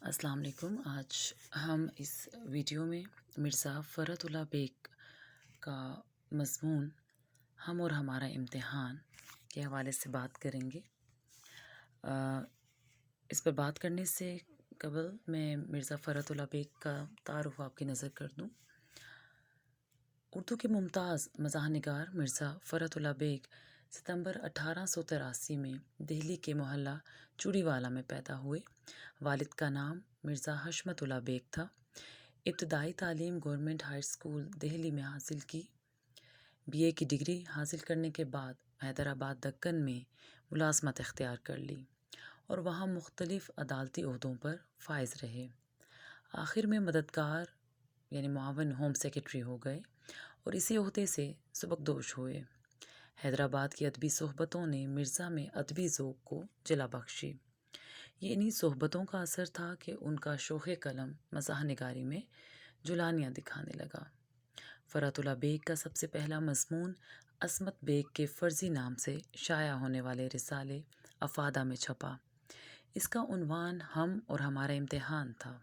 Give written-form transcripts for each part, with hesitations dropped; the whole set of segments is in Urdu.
السلام علیکم۔ آج ہم اس ویڈیو میں مرزا فرحت اللہ بیگ کا مضمون ہم اور ہمارا امتحان کے حوالے سے بات کریں گے۔ اس پر بات کرنے سے قبل میں مرزا فرحت اللہ بیگ کا تعارف آپ کی نظر کر دوں۔ اردو کے ممتاز مزاح نگار مرزا فرحت اللہ بیگ ستمبر 1883 میں دہلی کے محلہ چوڑی والا میں پیدا ہوئے۔ والد کا نام مرزا حشمت اللہ بیگ تھا۔ ابتدائی تعلیم گورنمنٹ ہائی اسکول دہلی میں حاصل کی۔ بی اے کی ڈگری حاصل کرنے کے بعد حیدرآباد دکن میں ملازمت اختیار کر لی اور وہاں مختلف عدالتی عہدوں پر فائز رہے۔ آخر میں مددگار یعنی معاون ہوم سیکرٹری ہو گئے اور اسی عہدے سے سبکدوش ہوئے۔ حیدرآباد کی ادبی صحبتوں نے مرزا میں ادبی ذوق کو جلا بخشی۔ یہ انہی صحبتوں کا اثر تھا کہ ان کا شوخ قلم مزاح نگاری میں جولانیاں دکھانے لگا۔ فرحت اللہ بیگ کا سب سے پہلا مضمون عصمت بیگ کے فرضی نام سے شائع ہونے والے رسالے افادہ میں چھپا۔ اس کا عنوان ہم اور ہمارا امتحان تھا۔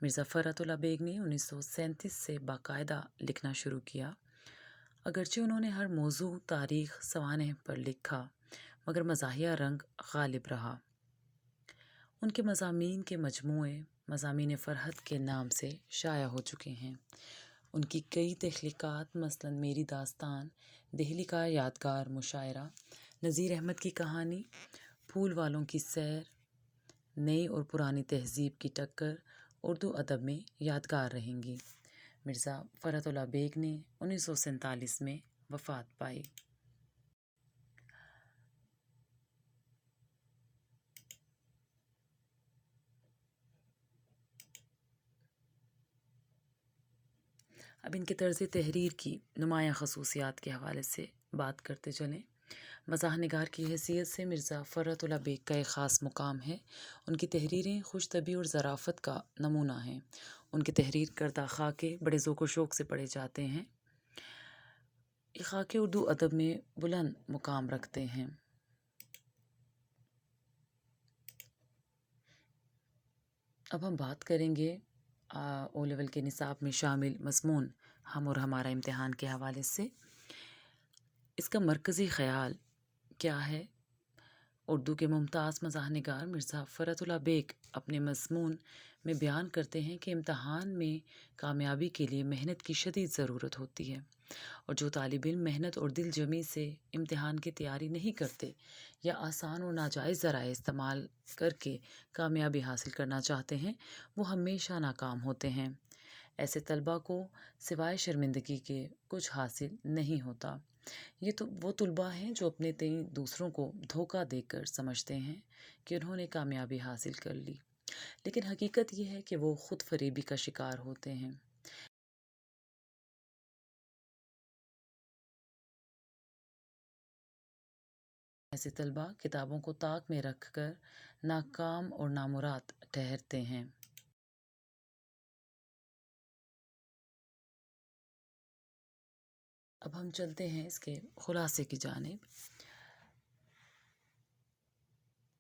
مرزا فرحت اللہ بیگ نے 1937 سے باقاعدہ لکھنا شروع کیا۔ اگرچہ انہوں نے ہر موضوع، تاریخ، سوانح پر لکھا مگر مزاحیہ رنگ غالب رہا۔ ان کے مضامین کے مجموعے مضامین فرحت کے نام سے شائع ہو چکے ہیں۔ ان کی کئی تخلیقات مثلاً میری داستان، دہلی کا یادگار مشاعرہ، نذیر احمد کی کہانی، پھول والوں کی سیر، نئی اور پرانی تہذیب کی ٹکر اردو ادب میں یادگار رہیں گی۔ مرزا فرحت اللہ بیگ نے 1947 میں وفات پائی۔ اب ان کے طرز تحریر کی نمایاں خصوصیات کے حوالے سے بات کرتے چلیں۔ مزاح نگار کی حیثیت سے مرزا فرحت اللہ بیگ کا ایک خاص مقام ہے۔ ان کی تحریریں خوش طبعی اور ظرافت کا نمونہ ہیں۔ ان کے تحریر کردہ خاکے بڑے ذوق و شوق سے پڑھے جاتے ہیں۔ یہ خاکے اردو ادب میں بلند مقام رکھتے ہیں۔ اب ہم بات کریں گے او لیول کے نصاب میں شامل مضمون ہم اور ہمارا امتحان کے حوالے سے۔ اس کا مرکزی خیال کیا ہے؟ اردو کے ممتاز مزاح نگار مرزا فرحت اللہ بیگ اپنے مضمون میں بیان کرتے ہیں کہ امتحان میں کامیابی کے لیے محنت کی شدید ضرورت ہوتی ہے، اور جو طالب علم محنت اور دل جمی سے امتحان کی تیاری نہیں کرتے یا آسان اور ناجائز ذرائع استعمال کر کے کامیابی حاصل کرنا چاہتے ہیں، وہ ہمیشہ ناکام ہوتے ہیں۔ ایسے طلباء کو سوائے شرمندگی کے کچھ حاصل نہیں ہوتا۔ یہ تو وہ طلباء ہیں جو اپنے تئیں دوسروں کو دھوکہ دے کر سمجھتے ہیں کہ انہوں نے کامیابی حاصل کر لی، لیکن حقیقت یہ ہے کہ وہ خود فریبی کا شکار ہوتے ہیں۔ ایسے طلباء کتابوں کو طاق میں رکھ کر ناکام اور نامراد ٹھہرتے ہیں۔ اب ہم چلتے ہیں اس کے خلاصے کی جانب۔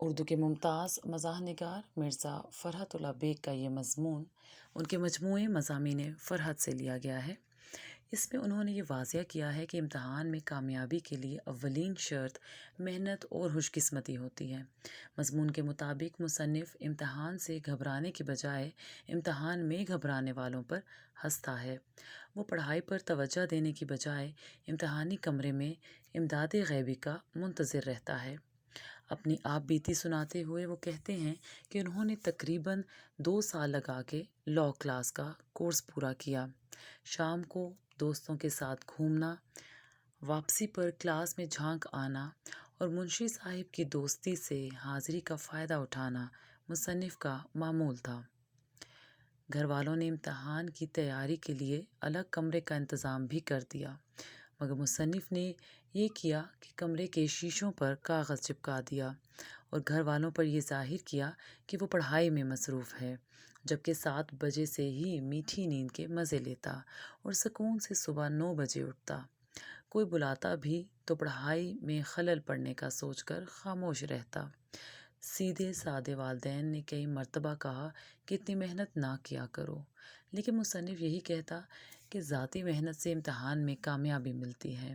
اردو کے ممتاز مزاح نگار مرزا فرحت اللہ بیگ کا یہ مضمون ان کے مجموعے مضامین فرحت سے لیا گیا ہے۔ اس میں انہوں نے یہ واضح کیا ہے کہ امتحان میں کامیابی کے لیے اولین شرط محنت اور خوش قسمتی ہوتی ہے۔ مضمون کے مطابق مصنف امتحان سے گھبرانے کے بجائے امتحان میں گھبرانے والوں پر ہنستا ہے۔ وہ پڑھائی پر توجہ دینے کی بجائے امتحانی کمرے میں امداد غیبی کا منتظر رہتا ہے۔ اپنی آپ بیتی سناتے ہوئے وہ کہتے ہیں کہ انہوں نے تقریباً 2 سال لگا کے لاء کلاس کا کورس پورا کیا۔ شام کو دوستوں کے ساتھ گھومنا، واپسی پر کلاس میں جھانک آنا اور منشی صاحب کی دوستی سے حاضری کا فائدہ اٹھانا مصنف کا معمول تھا۔ گھر والوں نے امتحان کی تیاری کے لیے الگ کمرے کا انتظام بھی کر دیا، مگر مصنف نے یہ کیا کہ کمرے کے شیشوں پر کاغذ چپکا دیا اور گھر والوں پر یہ ظاہر کیا کہ وہ پڑھائی میں مصروف ہے، جبکہ 7 بجے سے ہی میٹھی نیند کے مزے لیتا اور سکون سے صبح 9 بجے اٹھتا۔ کوئی بلاتا بھی تو پڑھائی میں خلل پڑنے کا سوچ کر خاموش رہتا۔ سیدھے سادے والدین نے کئی مرتبہ کہا کہ اتنی محنت نہ کیا کرو، لیکن مصنف یہی کہتا کہ ذاتی محنت سے امتحان میں کامیابی ملتی ہے۔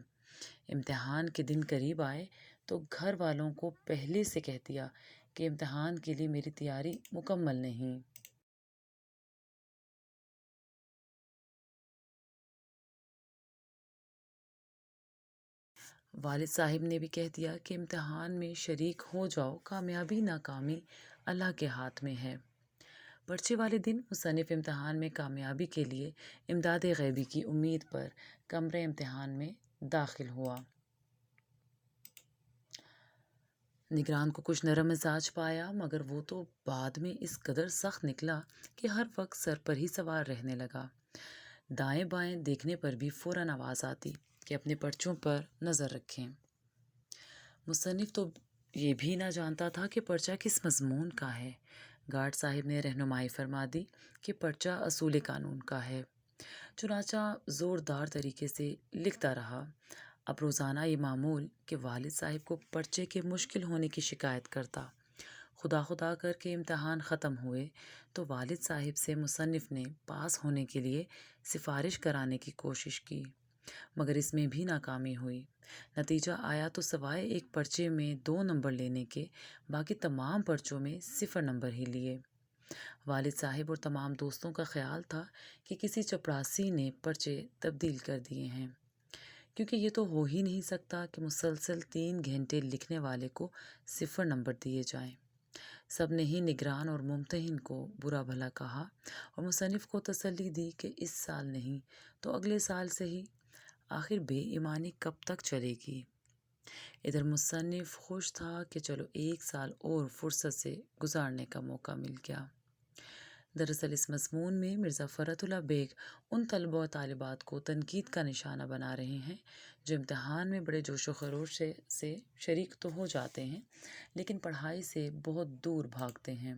امتحان کے دن قریب آئے تو گھر والوں کو پہلے سے کہہ دیا کہ امتحان کے لیے میری تیاری مکمل نہیں۔ والد صاحب نے بھی کہہ دیا کہ امتحان میں شریک ہو جاؤ، کامیابی ناکامی اللہ کے ہاتھ میں ہے۔ پرچے والے دن مصنف امتحان میں کامیابی کے لیے امداد غیبی کی امید پر کمرے امتحان میں داخل ہوا۔ نگران کو کچھ نرم مزاج پایا، مگر وہ تو بعد میں اس قدر سخت نکلا کہ ہر وقت سر پر ہی سوار رہنے لگا۔ دائیں بائیں دیکھنے پر بھی فوراً آواز آتی کہ اپنے پرچوں پر نظر رکھیں۔ مصنف تو یہ بھی نہ جانتا تھا کہ پرچہ کس مضمون کا ہے۔ گارڈ صاحب نے رہنمائی فرما دی کہ پرچہ اصول قانون کا ہے۔ چنانچہ زوردار طریقے سے لکھتا رہا۔ اب روزانہ یہ معمول کہ والد صاحب کو پرچے کے مشکل ہونے کی شکایت کرتا۔ خدا خدا کر کے امتحان ختم ہوئے تو والد صاحب سے مصنف نے پاس ہونے کے لیے سفارش کرانے کی کوشش کی، مگر اس میں بھی ناکامی ہوئی۔ نتیجہ آیا تو سوائے ایک پرچے میں 2 نمبر لینے کے باقی تمام پرچوں میں 0 نمبر ہی لیے۔ والد صاحب اور تمام دوستوں کا خیال تھا کہ کسی چپڑاسی نے پرچے تبدیل کر دیے ہیں، کیونکہ یہ تو ہو ہی نہیں سکتا کہ مسلسل 3 گھنٹے لکھنے والے کو 0 نمبر دیے جائیں۔ سب نے ہی نگران اور ممتحن کو برا بھلا کہا اور مصنف کو تسلی دی کہ اس سال نہیں تو اگلے سال سے ہی۔ آخر بے ایمانی کب تک چلے گی؟ ادھر مصنف خوش تھا کہ چلو 1 سال اور فرصت سے گزارنے کا موقع مل گیا۔ دراصل اس مضمون میں مرزا فرحت اللہ بیگ ان طلبہ و طالبات کو تنقید کا نشانہ بنا رہے ہیں جو امتحان میں بڑے جوش و خروش سے شریک تو ہو جاتے ہیں، لیکن پڑھائی سے بہت دور بھاگتے ہیں۔